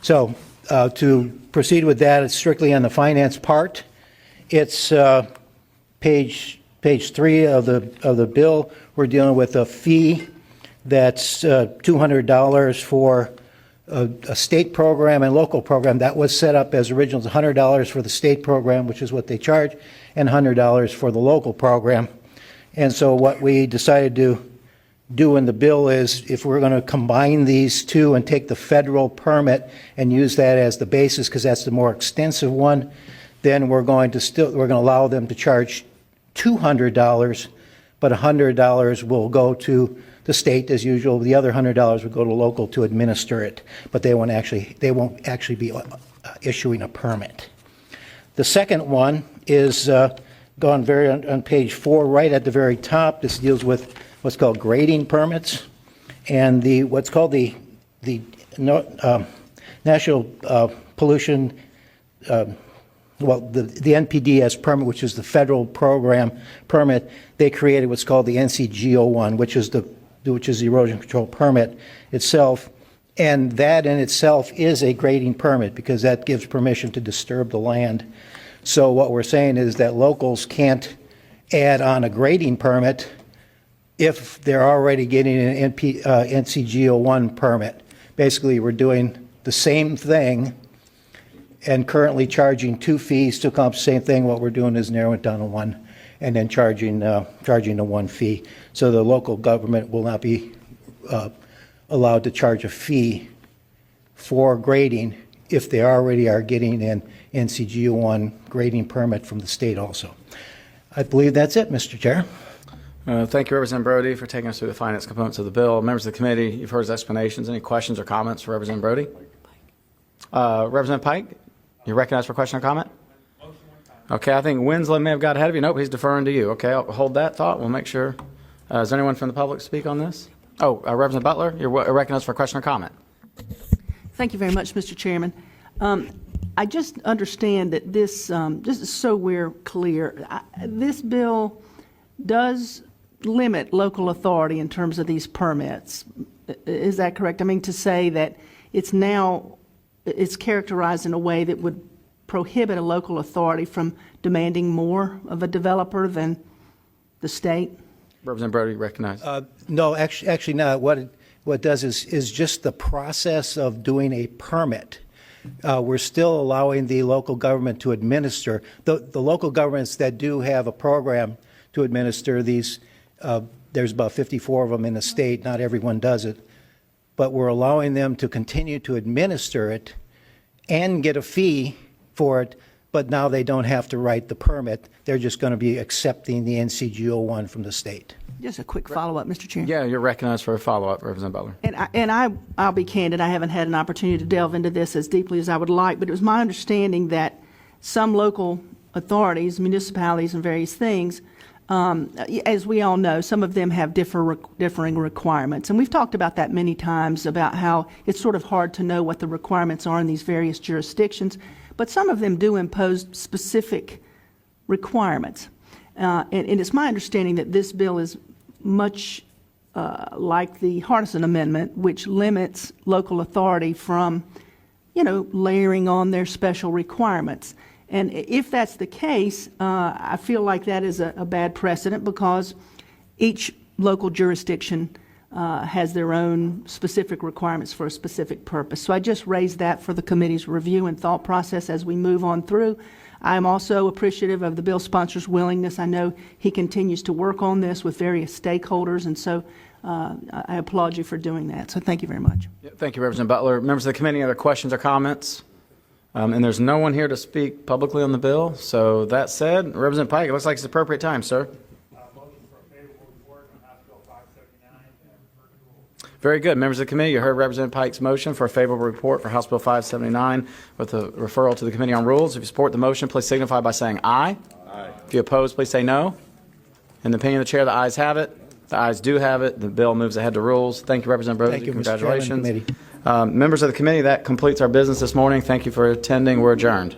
So to proceed with that, it's strictly on the finance part. It's page 3 of the bill. We're dealing with a fee that's $200 for a state program and local program. That was set up as original $100 for the state program, which is what they charge, and $100 for the local program. And so what we decided to do in the bill is, if we're going to combine these two and take the federal permit and use that as the basis, because that's the more extensive one, then we're going to allow them to charge $200, but $100 will go to the state as usual. The other $100 will go to local to administer it, but they won't actually be issuing a permit. The second one is on page 4, right at the very top. This deals with what's called grading permits, and what's called the National Pollution. The NPDES permit, which is the federal program permit, they created what's called the NCGO1, which is the erosion control permit itself, and that in itself is a grading permit because that gives permission to disturb the land. So what we're saying is that locals can't add on a grading permit if they're already getting an NCGO1 permit. Basically, we're doing the same thing and currently charging 2 fees to accomplish the same thing. What we're doing is narrowing it down to 1 and then charging the 1 fee. So the local government will not be allowed to charge a fee for grading if they already are getting an NCGO1 grading permit from the state also. I believe that's it, Mr. Chair. Thank you, Representative Brody, for taking us through the finance components of the bill. Members of the committee, you've heard his explanations. Any questions or comments for Representative Brody? Representative Pike, you're recognized for question or comment? Okay, I think Winslow may have got ahead of you. Nope, he's deferring to you. Okay, I'll hold that thought. We'll make sure. Is there anyone from the public speak on this? Oh, Representative Butler, you're recognized for question or comment. Thank you very much, Mr. Chairman. I just understand that this, just so we're clear, this bill does limit local authority in terms of these permits. Is that correct? I mean, to say that it's characterized in a way that would prohibit a local authority from demanding more of a developer than the state? Representative Brody, recognized. No, actually not. What it does is just the process of doing a permit. We're still allowing the local government to administer. The local governments that do have a program to administer these, there's about 54 of them in the state. Not everyone does it. But we're allowing them to continue to administer it and get a fee for it, but now they don't have to write the permit. They're just going to be accepting the NCGO1 from the state. Just a quick follow-up, Mr. Chairman. Yeah, you're recognized for a follow-up, Representative Butler. And I'll be candid. I haven't had an opportunity to delve into this as deeply as I would like, but it was my understanding that some local authorities, municipalities, and various things, as we all know, some of them have differing requirements. And we've talked about that many times, about how it's sort of hard to know what the requirements are in these various jurisdictions. But some of them do impose specific requirements. And it's my understanding that this bill is much like the Hardison Amendment, which limits local authority from, layering on their special requirements. And if that's the case, I feel like that is a bad precedent, because each local jurisdiction has their own specific requirements for a specific purpose. So I just raised that for the committee's review and thought process as we move on through. I am also appreciative of the bill sponsor's willingness. I know he continues to work on this with various stakeholders, and so I applaud you for doing that. So thank you very much. Yeah, thank you, Representative Butler. Members of the committee, other questions or comments? And there's no one here to speak publicly on the bill. So that said, Representative Pike, it looks like it's the appropriate time, sir. Motion for a favorable report on House Bill 579 and Very good. Members of the committee, you heard Representative Pike's motion for a favorable report for House Bill 579 with a referral to the Committee on Rules. If you support the motion, please signify by saying aye. Aye. If you oppose, please say no. In the opinion of the chair, the ayes have it. The ayes do have it. The bill moves ahead to rules. Thank you, Representative Brody. Thank you, congratulations. Mr. Chairman, committee. Members of the committee, that completes our business this morning. Thank you for attending. We're adjourned.